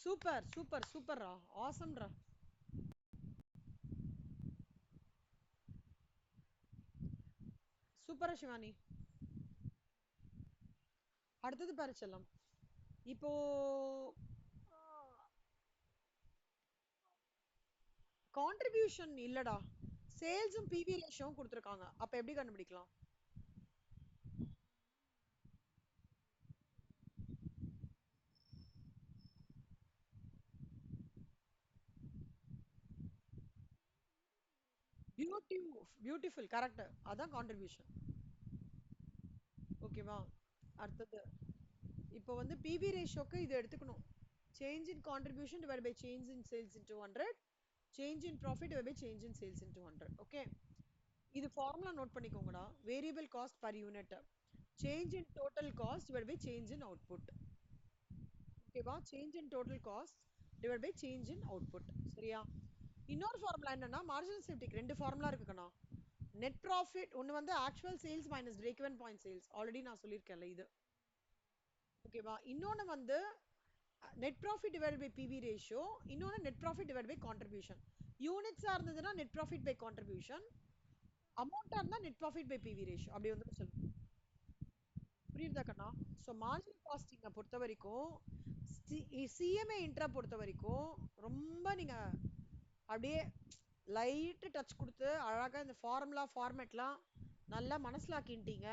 சூப்பர் சூப்பர் சூப்பர்ரா, ஆசம்ரா. சூப்பரா சிவானி. அடுத்தது பாரு செல்லம். இப்போ கான்ட்ரிபியூஷன் இல்லடா, சேல்ஸும் பிவி ரேஷியோவும் கொடுத்துருக்காங்க, அப்ப எப்படி கண்டுபிடிக்கலாம்? பியூட்டிஃபுல், கரெக்ட், அதான் கான்ட்ரிபியூஷன். ஓகேவா? அடுத்தது இப்போ வந்து பிவி ரேஷியோக்கு இது எடுத்துக்கணும். change in contribution divided by change in sales into 100, change in profit divided by change in sales into 100. Okay, இது ஃபார்முலா நோட் பண்ணிக்கோங்கடா. Variable cost per unit, change in total cost divide by change in output. ஓகேவா, change in total cost divide by change in output. சரியா, இன்னொரு formula என்னன்னா marginal சேஃப்டிக்கு ரெண்டு formula இருக்குக்கண்ணா. Net profit ஒன்று வந்து actual sales minus break even point sales, already நான் சொல்லியிருக்கேன்ல இது. ஓகேவா, இன்னொன்று வந்து net profit divide by PV ratio, இன்னொன்று net profit divide by contribution. யூனிட்ஸாக இருந்ததுன்னா நெட் ப்ராஃபிட் பை கான்ட்ரிபியூஷன், அமௌண்ட்டாக இருந்தால் net profit by PV ratio. அப்படி வந்து சொல்லுங்க. புரியுதா கண்ணா? ஸோ மார்ஜினல் காஸ்டிங்கை பொறுத்த வரைக்கும் சிஎம்ஏ இன்ட்ரா பொறுத்த வரைக்கும் ரொம்ப நீங்கள் அப்படியே லைட்டு டச் கொடுத்து அழகாக இந்த ஃபார்முலா ஃபார்மேட்லாம் நல்லா மனசிலாக்கிட்டீங்க,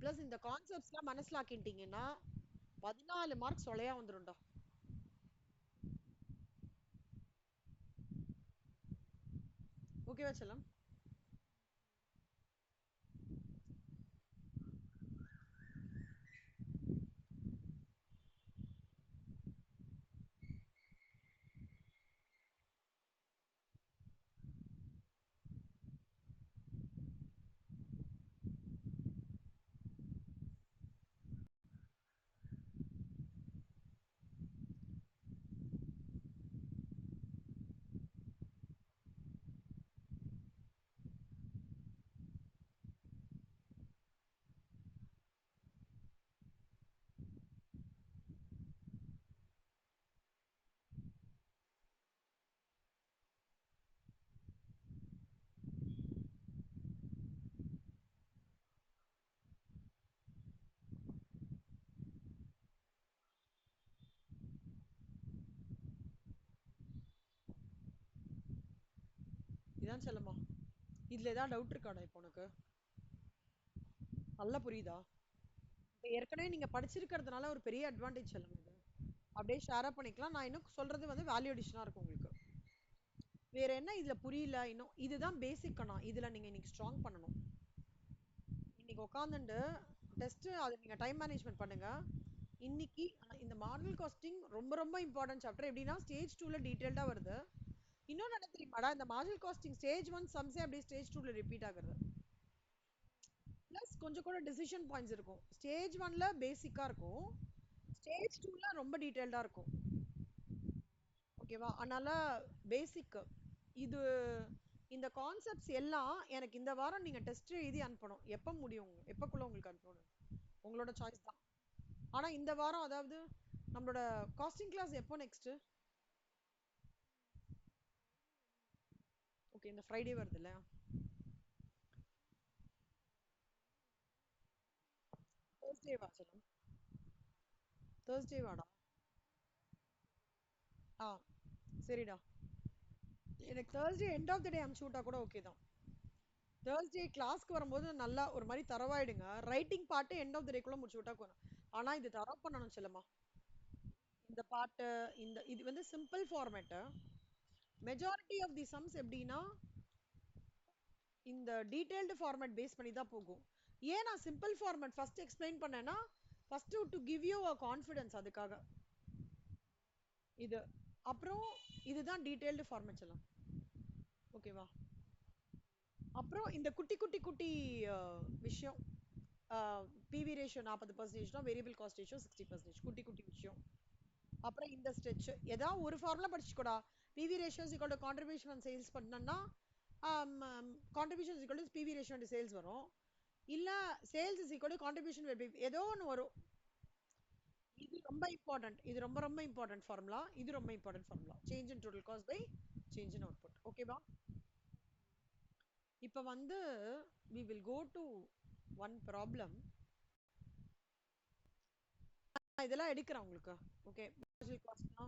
ப்ளஸ் இந்த கான்செப்ட்ஸ்லாம் மனசிலாக்கிட்டீங்கன்னா 14 மார்க் சொலையா வந்துரும்டா. ஓகேவா செல்லம்? இதான் செல்லம்மா. இதுல ஏதாவது டவுட் இருக்காடா இப்போ உனக்கு? நல்லா புரியுதா? ஏற்கனவே நீங்க படிச்சிருக்கிறதுனால ஒரு பெரிய அட்வான்டேஜ் செல்லம் இது. அப்படியே ஷேரா பண்ணிக்கலாம். நான் இன்னும் சொல்றது வந்து வேல்யூ அடிஷனா இருக்கும் உங்களுக்கு. வேற என்ன இதுல புரியல இன்னும்? இதுதான் பேசிக்கண்ணா. இதுல நீங்க இன்னைக்கு ஸ்ட்ராங் பண்ணணும். இன்னைக்கு உட்காந்துட்டு டெஸ்ட் அதை நீங்க டைம் மேனேஜ்மெண்ட் பண்ணுங்க. இன்னைக்கு இந்த மாடல் காஸ்டிங் ரொம்ப ரொம்ப இம்பார்ட்டன்ட் சாப்டர். எப்படின்னா ஸ்டேஜ் 2ல டீடைல்டா வருது. இன்னொன்னு என்ன தெரியுமாடா, இந்த மாடல் காஸ்டிங் ஸ்டேஜ் 1 சம்ஸே அப்படியே ஸ்டேஜ் 2ல ரிப்பீட் ஆகுது. பிளஸ் கொஞ்சம் கூட டிசிஷன் பாயிண்ட்ஸ் இருக்கும். ஸ்டேஜ் 1ல பேசிக்கா இருக்கும், ஸ்டேஜ் 2ல ரொம்ப டீடைல்டா இருக்கும். ஓகேவா, அதனால பேசிக் இது இந்த கான்செப்ட்ஸ் எல்லாம் எனக்கு இந்த வாரம் நீங்க டெஸ்ட் எழுதி அனுப்பணும். எப்ப முடியும், எப்பக்குள்ள உங்களுக்கு அனுப்பணும் உங்களோட சாய்ஸ் தான். ஆனா இந்த வாரம், அதாவது நம்மளோட காஸ்டிங் கிளாஸ் எப்போ நெக்ஸ்ட்? ஓகே, இந்த ஃப்ரைடே வருதுல்ல? தேர்ஸ்டே வா சொல்லுங்க. தேர்ஸ்டே வாடா. ஆ சரிடா. எனக்கு தேர்ஸ்டே எண்ட் ஆஃப் த டே அனுப்பிச்சு விட்டா கூட ஓகே தான். தேர்ஸ்டே கிளாஸ்க்கு வரும்போது நல்லா ஒரு மாதிரி தரவாயிடுங்க. Writing part end of the டேக்குள்ள முடிச்சு விட்டா போதும். ஆனா இது தரவு பண்ணணும் செல்லம்மா. இந்த பார்ட்டு, இந்த இது வந்து simple format. Majority of the sums எப்படின்னா இந்த டீடைல்டு ஃபார்மேட் பேஸ் பண்ணி தான் போகும். ஏன் நான் சிம்பிள் ஃபார்மேட் ஃபர்ஸ்ட் எக்ஸ்பிளைன் பண்ணேன்னா, first to give you a confidence, அதுக்காக இது. அப்புறம் இதுதான் டீடைல்டு ஃபார்மேட் எல்லாம். ஓகேவா, அப்புறம் இந்த குட்டி குட்டி குட்டி விஷயம், PV ratio 40%, variable cost ratio 60%, குட்டி குட்டி விஷயம். அப்புறம் இந்த ஸ்ட்ரெச் ஏதாவது ஒரு ஃபார்முலா படிச்சுக்கூடா. PV ratios equal to contribution and sales பண்ணனா contribution is equal to PV ratio and sales வரும். இல்ல sales is equal to contribution, ஏதோ ஒன்று வரும். இது ரொம்ப இம்பார்ட்டன்ட், இது ரொம்ப ரொம்ப இம்பார்ட்டன்ட் ஃபார்முலா. இது ரொம்ப important formula, change in total cost by change in output. ஓகேவா, இப்போ வந்து we will go to one problem. இதெல்லாம் எடுக்கிறேன் உங்களுக்கு. ஓகே, மார்ஜினல் காஸ்ட்னா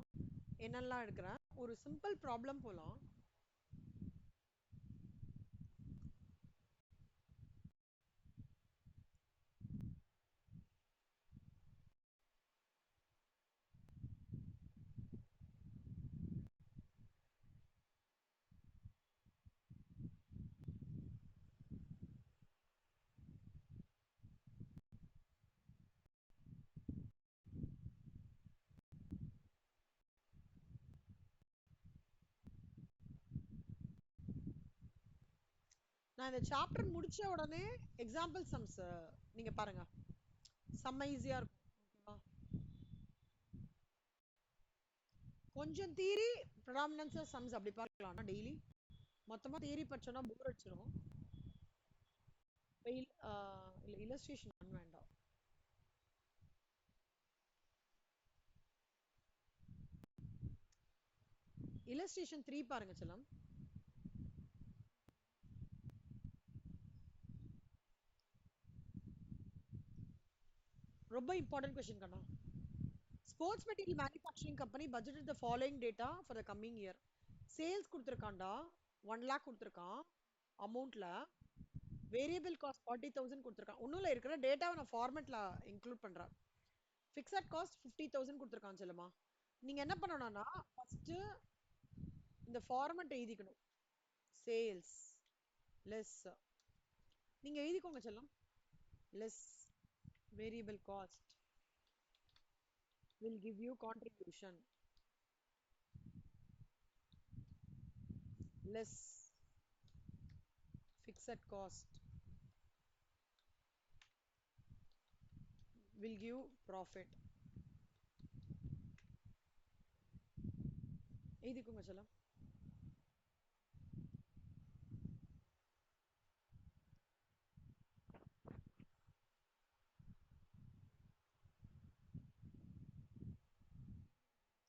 என்னெல்லாம் எடுக்கிறேன், ஒரு சிம்பிள் ப்ராப்ளம் போலாம். நான் இந்த சாப்டர் முடிச்ச உடனே எக்ஸாம்பிள் சம்ஸ் நீங்க பாருங்க. செம்ம ஈஸியா இருக்கும். ஓகேவா? கொஞ்சம் தியரி ப்ரிடாமினன்ஸ் சம்ஸ் அப்படி பார்க்கலாம் டெய்லி. மொத்தமா தியரி படிச்சோம்னா போர் அடிச்சிடும். வெயில் இல்ல இல்லஸ்ட்ரேஷன் வேண்டாம். இல்லஸ்ட்ரேஷன் 3 பாருங்க செல்லம். ரொம்ப இம்பார்ட்டன்ட் கொஸ்டின் கண்ணா. Sports material manufacturing company budgeted the following data for the coming year. Sales கொடுத்துருக்கான்டா, 1 lakh கொடுத்துருக்கான் அமௌண்ட்ல. வேரியபிள் காஸ்ட் 40,000 கொடுத்துருக்கான். ஒன்றும் இல்லை, இருக்கிற டேட்டாவை நான் ஃபார்மேட்ல இன்க்ளூட் பண்றேன். ஃபிக்ஸட் காஸ்ட் 50,000 கொடுத்துருக்கான் செல்லமா. நீங்க என்ன பண்ணணும்னா ஃபர்ஸ்ட் இந்த ஃபார்மேட் எழுதிக்கணும். சேல்ஸ் லெஸ், நீங்க எழுதிக்கோங்க செல்லம். Less variable cost will give you contribution, less fixed cost will give profit. எழுதிக்கோங்க செல்லம்.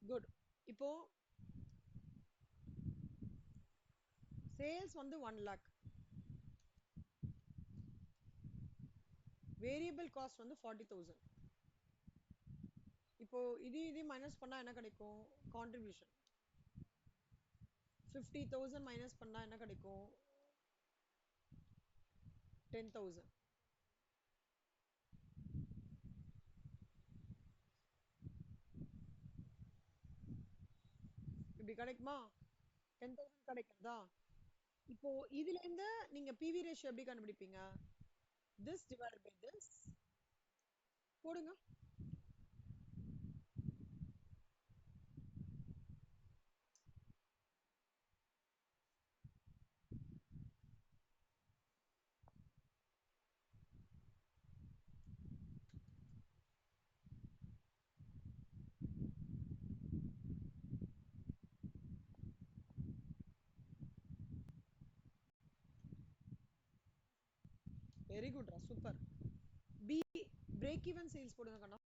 குட். இப்போ சேல்ஸ் வந்து 1 lakh, வேரியபிள் காஸ்ட் வந்து 40,000. இப்போ இது மைனஸ் பண்ணா என்ன கிடைக்கும்? கான்ட்ரிபியூஷன் 50,000 மைனஸ் பண்ணா என்ன கிடைக்கும்? 10,000. இப்படி கிடைக்குமா? 10,000 கிடைக்கிறதா? இப்போ இதுல இருந்து நீங்க பிவி ரேஷியோ எப்படி கண்டுபிடிப்பீங்க? திஸ் டிவைட் பை திஸ் போடுங்க. வெரி குட்ரா, சூப்பர். பி பிரேக் ஈவன் சேல்ஸ் போடுங்க கண்ணா.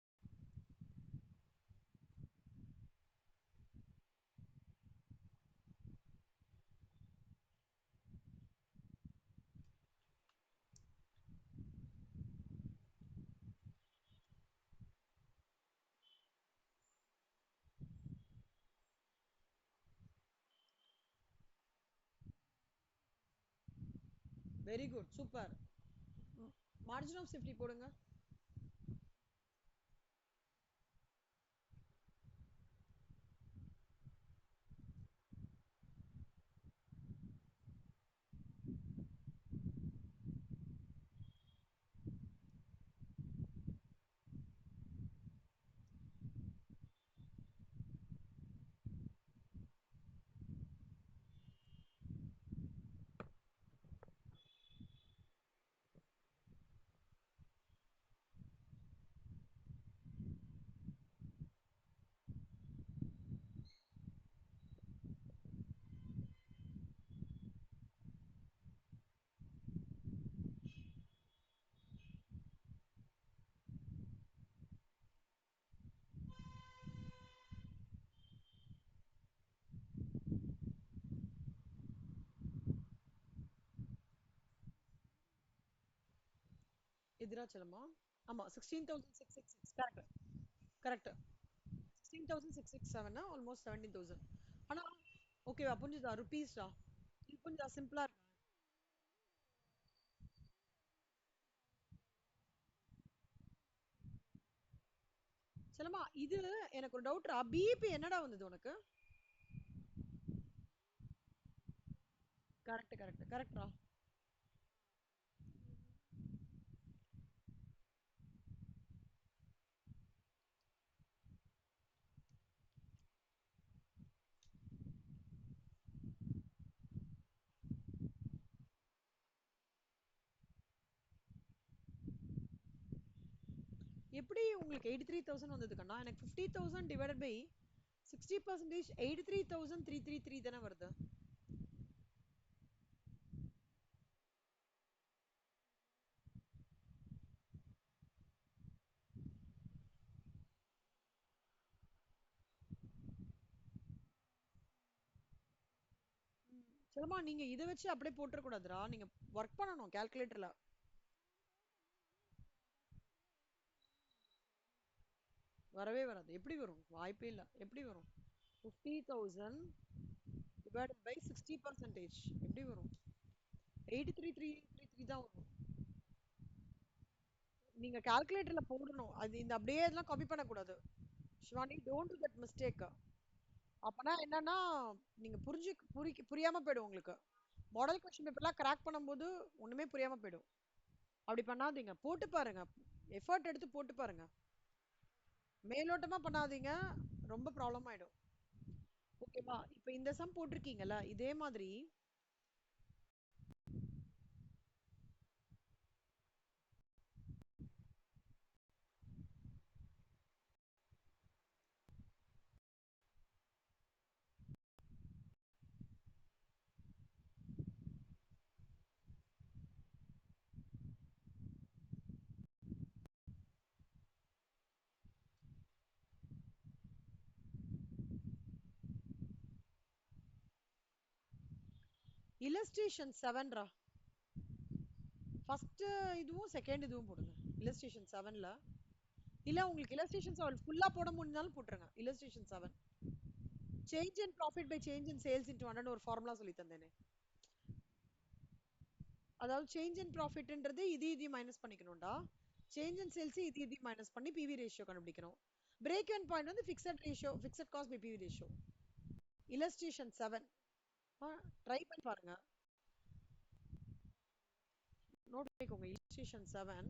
Very good, super. Margin of safety போடுங்க. எதிராச்சலமா? ஆமா, 16,666. Correct correct. 16,667 ஆல்மோஸ்ட் 17,000. ஆனா ஓகேவா, புரிஞ்சுதா? ருபீஸ்டா. இது புரிஞ்சுதா? சிம்பிளா இருக்கு. செல்லமா, இது எனக்கு ஒரு டவுட்ரா. பிஇபி என்னடா வந்தது உனக்கு? கரெக்ட் கரெக்ட் கரெக்ட்ரா. எப்படி உங்களுக்கு 83,000 வந்தது கண்ணா? எனக்கு 50,000 டிவைடட் பை 60% 83,333 தானே வருது. சொல்லுமா, நீங்க இதை வச்சு அப்படியே போட்டுற கூடாதுடா, நீங்க ஒர்க் பண்ணணும் கால்குலேட்டர்ல. வரவே வராது. எப்படி வரும்? வாய்ப்பே இல்ல. எப்படி வரும்? 50,000 divided by 60%. எப்படி வரும்? 83,333 தான் வரும். நீங்க கால்குலேட்டர்ல போடணும். அது இந்த அப்படியே எல்லாம் காப்பி பண்ணக்கூடாது. Shivani, don't to that mistake. அப்பனா என்னன்னா, நீங்க புரியாம போயிடும் உங்களுக்கு. மாடல் கொஸ்டின் பேப்பர்லாம் கிராக் பண்ணும்போது ஒண்ணுமே புரியாம போயிடும். அப்படி பண்ணாதீங்க, போட்டு பாருங்க. எஃபர்ட் எடுத்து போட்டு பாருங்க. மேலோட்டமா பண்ணாதீங்க, ரொம்ப ப்ராப்ளம் ஆயிடும். ஓகேவா? இப்போ இந்த சம் போட்டிருக்கீங்கல்ல, இதே மாதிரி illustration 7 ரா. ஃபர்ஸ்ட் இதுவும் செகண்ட் இதுவும் போடுங்க illustration 7ல. இல்ல உங்களுக்கு illustration 7 ஃபுல்லா போட முடிஞ்சாலும் போட்டுருங்க. illustration 7 change in profit by change in sales into 100 ஒரு ஃபார்முலா சொல்லி தந்தேனே. அதாவது சேஞ்ச் இன் ப்ராஃபிட்ன்றது இது மைனஸ் பண்ணிக்கணும்டா. சேஞ்ச் இன் சேல்ஸ் இது மைனஸ் பண்ணி பிவி ரேஷியோ கண்டுபிடிக்கணும். பிரேக் இவன் பாயிண்ட் வந்து fixed ratio, fixed cost by PV ratio. illustration 7 try பண்ணி பாருங்க. நோட் பண்ணிக்கோங்க illustration 7.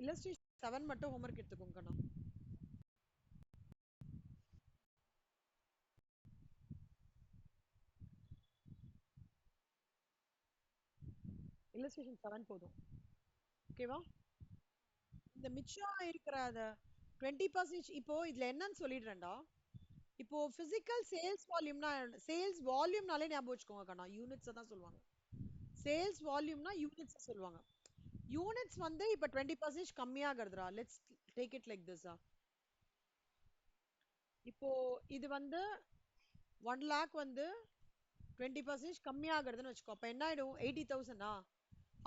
illustration 7 மட்டும் ஹோம்வொர்க் எடுத்துக்கோங்க கண்ணா. illustration 7 போதும். ஓகேவா? இந்த மிச்சம் இருக்கிற அத 20% இப்போ இதுல என்னன்னு சொல்லிடுறேன்டா. இப்போ பிசிக்கல் சேல்ஸ் வால்யூம்னா, சேல்ஸ் வால்யூம்னாலே ஞாபகம் வச்சுக்கோங்க கண்ணா, யூனிட்ஸ் தான் சொல்லுவாங்க. சேல்ஸ் வால்யூம்னா யூனிட்ஸ் சொல்லுவாங்க. யூனிட்ஸ் வந்து இப்ப 20% கம்மியாகிறதுடா. Let's take it like this. இப்போ இது வந்து 1 லேக் வந்து 20% கம்மியாகிறதுன்னு வச்சுக்கோ. அப்ப என்ன ஆயிடும்? 80,000.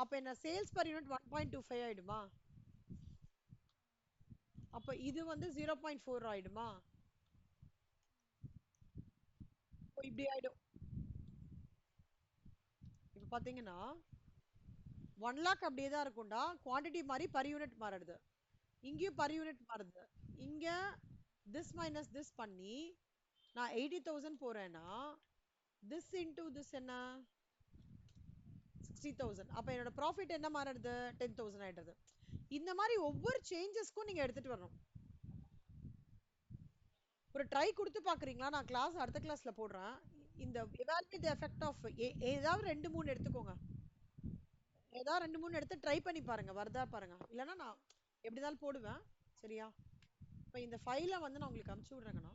அப்ப என்ன சேல்ஸ் பர் யூனிட் 1.25 ஆயிடுமா? அப்ப இது வந்து 0.4 ஆயிடுமா? இப்படி ஆயிடும். இப்ப பாத்தீங்கன்னா 1 லேக் அப்படியே தான் இருக்கும்டா. குவாண்டிட்டி மாதிரி பர் யூனிட் மாறுது. இங்கேயும் பர் யூனிட் மாறுது. இங்க this minus this பண்ணி நான் 80,000 போறேன்னா this into this என்ன 60,000. அப்ப என்னோட ப்ராஃபிட் என்ன மாறுது? 10,000 ஆயிடுது. இந்த மாதிரி ஒவ்வொரு சேஞ்சஸ்க்கும் நீங்க எடுத்துட்டு வரணும். ஒரு ட்ரை கொடுத்து பாக்குறீங்களா? நான் கிளாஸ் அடுத்த கிளாஸ்ல போடுறேன். இந்த evaluate the effect of ஏதாவது 2 3 எடுத்துக்கோங்க. ஏதாவது 2 3 எடுத்து ட்ரை பண்ணி பாருங்க, வருதா பாருங்க. இல்லைன்னா நான் எப்படி இருந்தாலும் போடுவேன். சரியா? இப்போ இந்த ஃபைலை வந்து நான் உங்களுக்கு அனுப்பிச்சு விடுறேங்கண்ணா.